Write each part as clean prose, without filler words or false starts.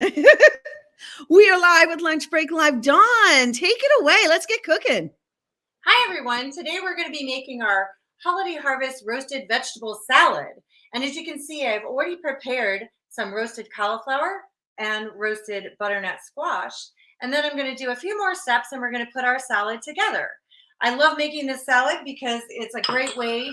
We are live with Lunch Break Live. Dawn, take it away. Let's get cooking. Hi, everyone. Today we're going to be making our holiday harvest roasted vegetable salad. And as you can see, I've already prepared some roasted cauliflower and roasted butternut squash. And then I'm going to do a few more steps and we're going to put our salad together. I love making this salad because it's a great way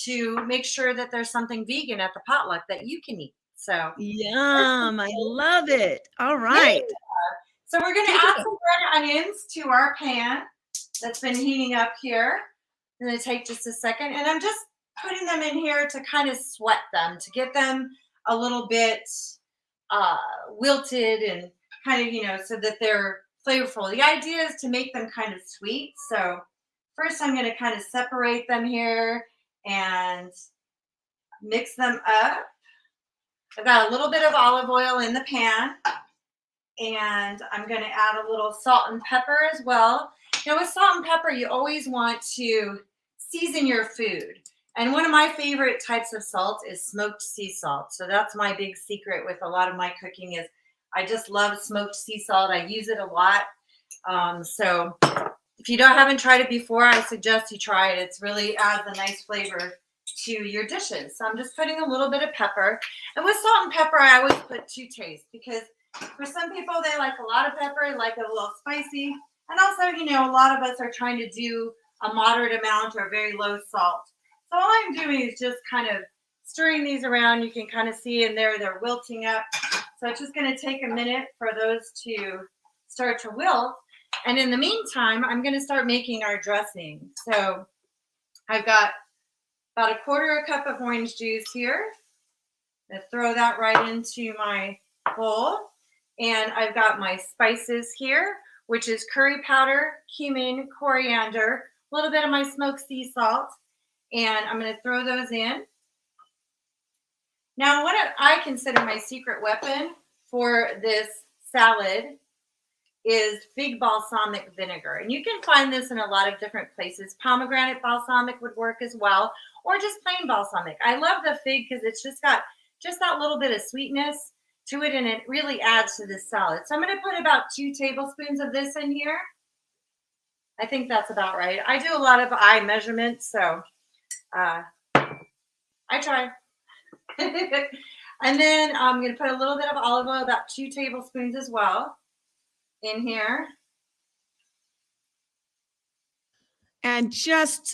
to make sure that there's something vegan at the potluck that you can eat. So, yum. I love it. All right. yeah. So we're going to add some red onions to our pan that's been heating up here. I'm going to take just a second, and I'm just putting them in here to kind of sweat them, to get them a little bit wilted and kind of, so that they're flavorful. The idea is to make them kind of sweet. So first I'm going to kind of separate them here and mix them up. I've got a little bit of olive oil in the pan, and I'm going to add a little salt and pepper as well. With salt and pepper, you always want to season your food. And one of my favorite types of salt is smoked sea salt. So that's my big secret with a lot of my cooking is I just love smoked sea salt. I use it a lot. So if you haven't tried it before, I suggest you try it. It really adds a nice flavor to your dishes. So I'm just putting a little bit of pepper. And with salt and pepper, I always put 2 tastes because for some people, they like a lot of pepper, like a little spicy. And also, a lot of us are trying to do a moderate amount or very low salt. So all I'm doing is just kind of stirring these around. You can kind of see in there, they're wilting up. So it's just going to take a minute for those to start to wilt. And in the meantime, I'm going to start making our dressing. So I've got about 1/4 cup of orange juice here. I'm going to throw that right into my bowl. And I've got my spices here, which is curry powder, cumin, coriander, a little bit of my smoked sea salt, and I'm going to throw those in. Now, what I consider my secret weapon for this salad is big balsamic vinegar. And you can find this in a lot of different places. Pomegranate balsamic would work as well, or just plain balsamic. I love the fig because it's just got just that little bit of sweetness to it, and it really adds to this salad. So I'm going to put about 2 tablespoons of this in here. I think that's about right. I do a lot of eye measurements, so I try. And then I'm going to put a little bit of olive oil, about 2 tablespoons as well, in here. And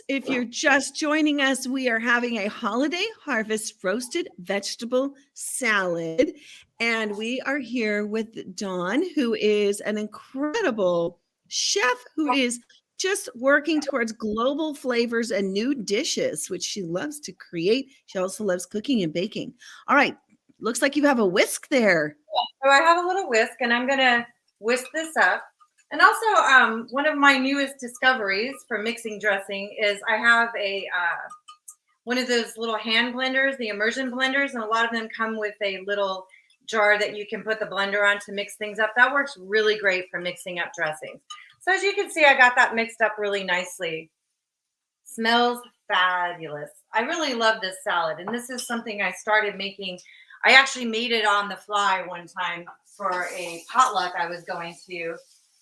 if you're just joining us, we are having a holiday harvest roasted vegetable salad. And we are here with Dawn, who is an incredible chef who is just working towards global flavors and new dishes, which she loves to create. She also loves cooking and baking. All right. Looks like you have a whisk there. So I have a little whisk, and I'm going to whisk this up. And also, one of my newest discoveries for mixing dressing is I have one of those little hand blenders, the immersion blenders, and a lot of them come with a little jar that you can put the blender on to mix things up. That works really great for mixing up dressings. So as you can see, I got that mixed up really nicely. Smells fabulous. I really love this salad, and this is something I started making. I actually made it on the fly one time for a potluck I was going to.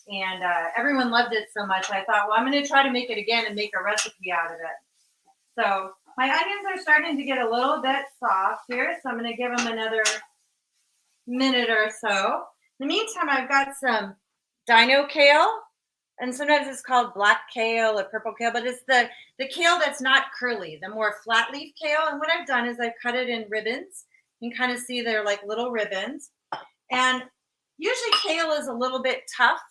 And everyone loved it so much, I thought, well, I'm going to try to make it again and make a recipe out of it. So my onions are starting to get a little bit soft here, so I'm going to give them another minute or so. In the meantime, I've got some Dino Kale, and sometimes it's called black kale or purple kale, but it's the kale that's not curly, the more flat leaf kale. And what I've done is I've cut it in ribbons. You can kind of see they're like little ribbons. And usually kale is a little bit tough,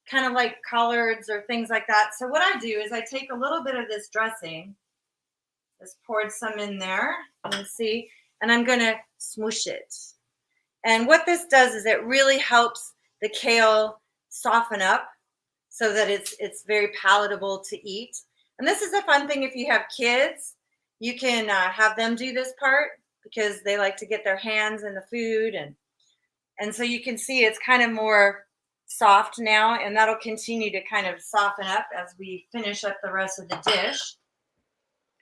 kind of like collards or things like that. So what I do is I take a little bit of this dressing, just poured some in there, you can see, and I'm going to smoosh it. And what this does is it really helps the kale soften up so that it's very palatable to eat. And this is a fun thing if you have kids. You can have them do this part because they like to get their hands in the food. And so you can see it's kind of more soft now, and that'll continue to kind of soften up as we finish up the rest of the dish.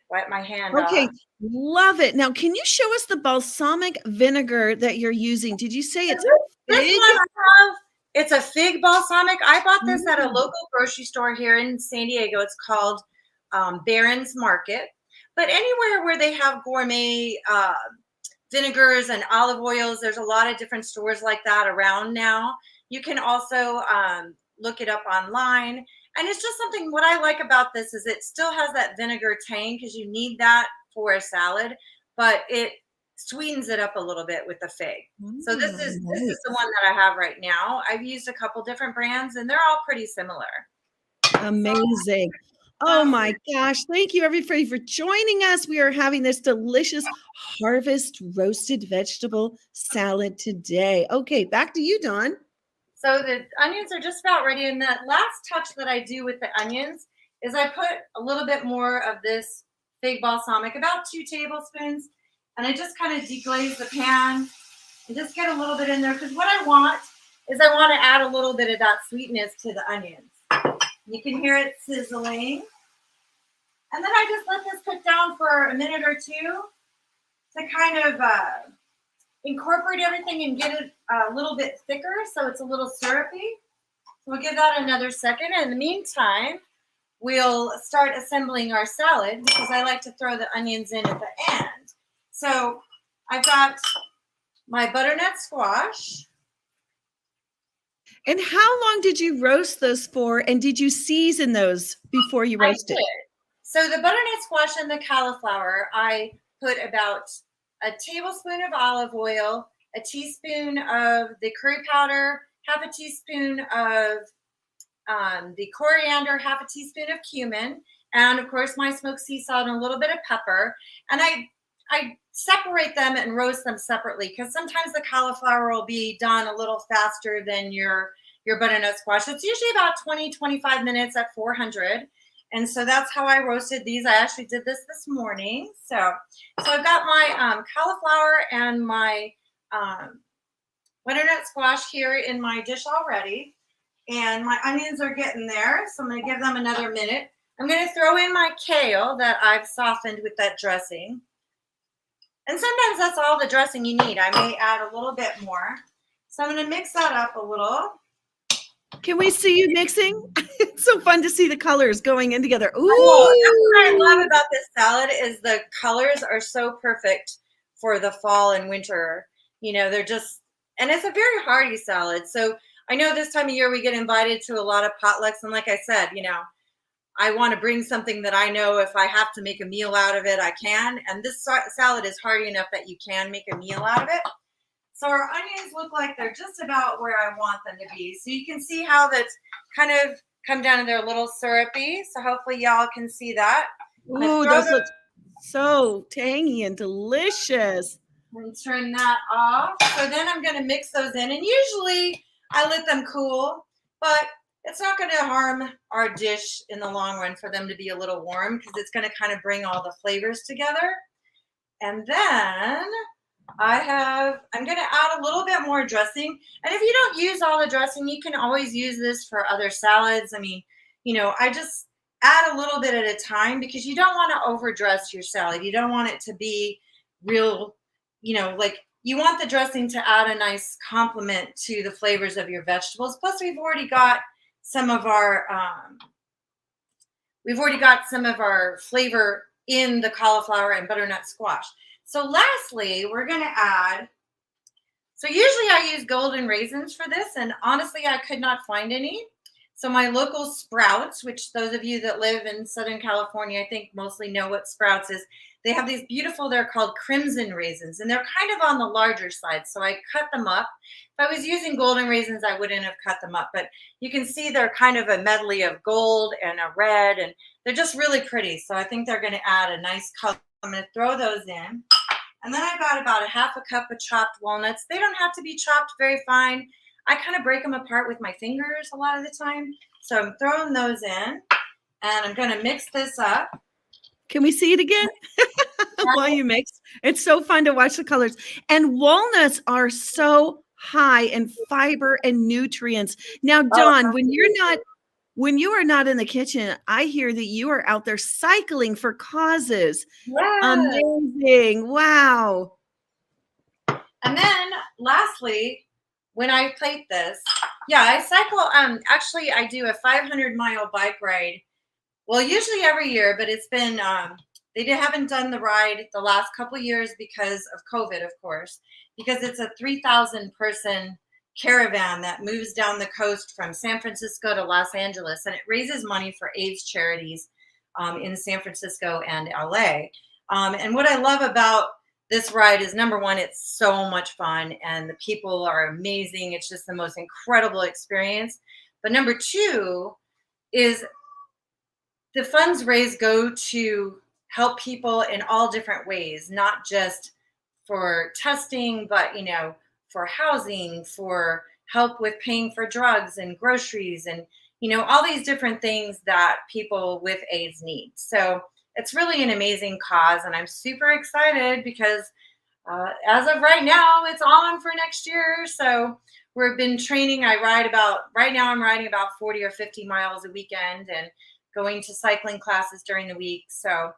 wipe my hand Okay, off. love it. Now, can you show us the balsamic vinegar that you're using? Did you say So it's this fig? one I have, it's a fig balsamic. I bought this at a Mm. local grocery store here in San Diego. It's called Barron's Market. But anywhere where they have gourmet vinegars and olive oils, there's a lot of different stores like that around now. You can also look it up online. And it's just something, what I like about this is it still has that vinegar tang because you need that for a salad, but it sweetens it up a little bit with the fig. So this is Nice. the one that I have right now. I've used a couple different brands and they're all pretty similar. Amazing. Oh my gosh. Thank you everybody for joining us. We are having this delicious harvest roasted vegetable salad today. Okay, back to you, Dawn. So the onions are just about ready. And that last touch that I do with the onions is I put a little bit more of this fig balsamic, about 2 tablespoons, and I just kind of deglaze the pan and just get a little bit in there because what I want is I want to add a little bit of that sweetness to the onions. You can hear it sizzling. And then I just let this cook down for a minute or two to kind of incorporate everything and get it a little bit thicker so it's a little syrupy. We'll give that another second. In the meantime, we'll start assembling our salad because I like to throw the onions in at the end. So I've got my butternut squash. And how long did you roast those for? And did you season those before you roasted? I did. So the butternut squash and the cauliflower, I put about a tablespoon of olive oil, a teaspoon of the curry powder, half a teaspoon of the coriander, half a teaspoon of cumin, and of course my smoked sea salt and a little bit of pepper. And I separate them and roast them separately because sometimes the cauliflower will be done a little faster than your butternut squash. It's usually about 20-25 minutes at 400. And so that's how I roasted these. I actually did this morning. So I've got my cauliflower and my butternut squash here in my dish already. And my onions are getting there. So I'm going to give them another minute. I'm going to throw in my kale that I've softened with that dressing. And sometimes that's all the dressing you need. I may add a little bit more. So I'm going to mix that up a little. Can we see you mixing? It's so fun to see the colors going in together. Ooh. That's what I love about this salad is the colors are so perfect for the fall and winter. You know, they're just, and it's a very hearty salad. So I know this time of year we get invited to a lot of potlucks. And like I said, you know, I want to bring something that I know if I have to make a meal out of it, I can. And this salad is hearty enough that you can make a meal out of it. So our onions look like they're just about where I want them to be. So you can see how that's kind of come down and they're a little syrupy. So hopefully y'all can see that. Ooh, those look so tangy and delicious. And turn that off. So then I'm going to mix those in. And usually I let them cool, but it's not going to harm our dish in the long run for them to be a little warm because it's going to kind of bring all the flavors together. And then I'm going to add a little bit more dressing. And if you don't use all the dressing, you can always use this for other salads. I mean, you know, I just add a little bit at a time because you don't want to overdress your salad. You don't want it to be real, you know, like you want the dressing to add a nice complement to the flavors of your vegetables. Plus we've already got some of our flavor in the cauliflower and butternut squash. So lastly, we're going to add, so usually I use golden raisins for this, and honestly, I could not find any. So my local Sprouts, which those of you that live in Southern California, I think mostly know what Sprouts is. They have these beautiful, they're called crimson raisins, and they're kind of on the larger side. So I cut them up. If I was using golden raisins, I wouldn't have cut them up, but you can see they're kind of a medley of gold and a red, and they're just really pretty. So I think they're going to add a nice color. I'm going to throw those in. And then I've got about a half a cup of chopped walnuts. They don't have to be chopped very fine. I kind of break them apart with my fingers a lot of the time. So I'm throwing those in, and I'm going to mix this up. Can we see it again while you mix? It's so fun to watch the colors. And walnuts are so high in fiber and nutrients. Now, Dawn, when you're not when you are not in the kitchen, I hear that you are out there cycling for causes. Yes. Amazing. Wow. And then lastly, when I plate this, yeah, I cycle. Actually, I do a 500-mile bike ride. Well, usually every year, but it's been haven't done the ride the last couple years because of COVID, of course, because it's a 3,000 person caravan that moves down the coast from San Francisco to Los Angeles, and it raises money for Aids Charities in San Francisco and LA. And what I love about this ride is, number one, it's so much fun and the people are amazing. It's just the most incredible experience. But number two is the funds raised go to help people in all different ways, not just for testing, but for housing, for help with paying for drugs and groceries, and all these different things that people with AIDS need. So it's really an amazing cause, and I'm super excited because as of right now, it's on for next year. So we've been training. Right now I'm riding about 40 or 50 miles a weekend and going to cycling classes during the week. So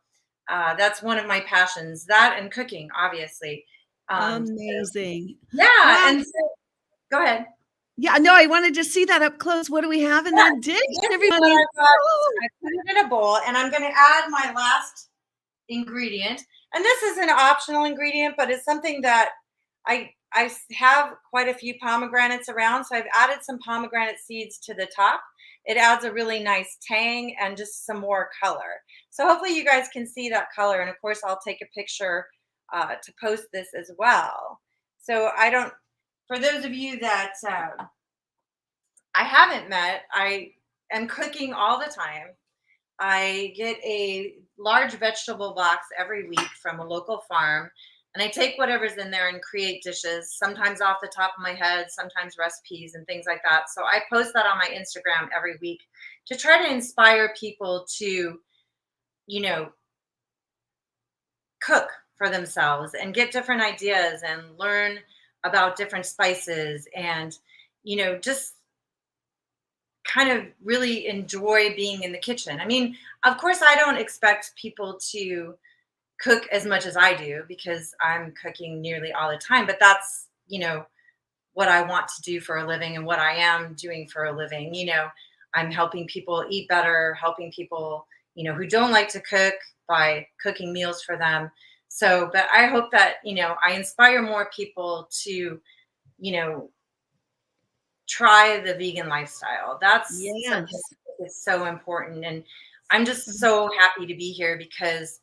that's one of my passions, that and cooking, obviously. Amazing. Yeah. Wow. And so, go ahead. Yeah, no, I wanted to see that up close. What do we have in that dish, everybody? I put it in a bowl, and I'm going to add my last ingredient. And this is an optional ingredient, but it's something that I have quite a few pomegranates around, so I've added some pomegranate seeds to the top. It adds a really nice tang and just some more color. So hopefully you guys can see that color. And of course, I'll take a picture to post this as well. So for those of you that I haven't met, I am cooking all the time. I get a large vegetable box every week from a local farm, and I take whatever's in there and create dishes, sometimes off the top of my head, sometimes recipes and things like that. So I post that on my Instagram every week to try to inspire people to, cook for themselves and get different ideas and learn about different spices and, just kind of really enjoy being in the kitchen. I mean, of course, I don't expect people to cook as much as I do because I'm cooking nearly all the time, but that's, what I want to do for a living and what I am doing for a living. I'm helping people eat better, helping people, who don't like to cook by cooking meals for them. So, but I hope that, I inspire more people to, try the vegan lifestyle. That's something that's so important. And I'm just so happy to be here because,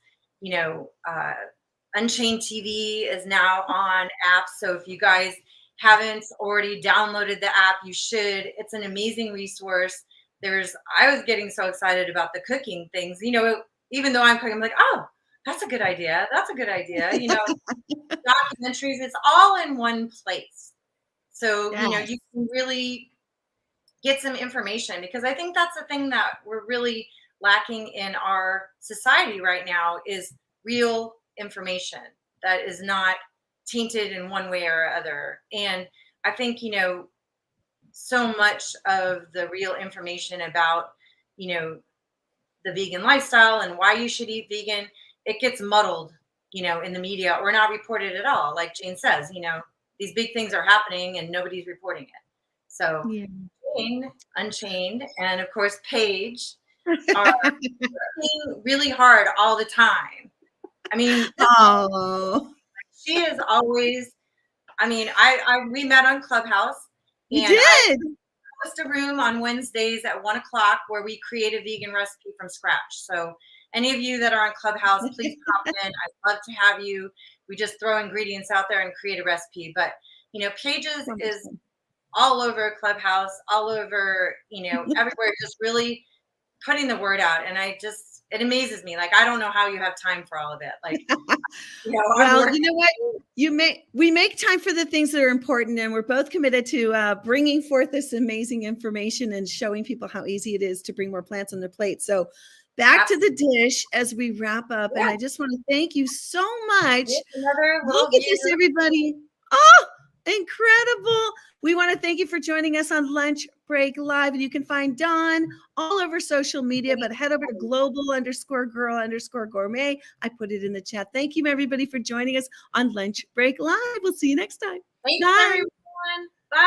Unchained TV is now on apps. So if you guys haven't already downloaded the app, you should. It's an amazing resource. I was getting so excited about the cooking things, even though I'm cooking, I'm like, oh, that's a good idea. That's a good idea. Documentaries, it's all in one place. So, you can really get some information, because I think that's the thing that we're really lacking in our society right now is real information that is not tainted in one way or other. And I think, so much of the real information about, the vegan lifestyle and why you should eat vegan, it gets muddled, in the media or not reported at all. Like Jane says, these big things are happening and nobody's reporting it. So Jane, Unchained, and of course Paige are working really hard all the time. I mean, she is always. I mean, we met on Clubhouse. You did. I host a room on Wednesdays at 1:00 where we create a vegan recipe from scratch. So any of you that are on Clubhouse, please pop in. I'd love to have you. We just throw ingredients out there and create a recipe. But, Paige is all over Clubhouse, all over, everywhere, just really putting the word out. And it amazes me. Like, I don't know how you have time for all of it. Like, well, you know what? We make time for the things that are important, and we're both committed to bringing forth this amazing information and showing people how easy it is to bring more plants on their plate. So back to the dish as we wrap up. And I just want to thank you so much. Look at this, everybody. Oh, Incredible. We want to thank you for joining us on Lunch Break Live. And you can find Dawn all over social media, but head over to global_girl_gourmet. I put it in the chat. Thank you, everybody, for joining us on Lunch Break Live. We'll see you next time. Thanks, Bye. everyone.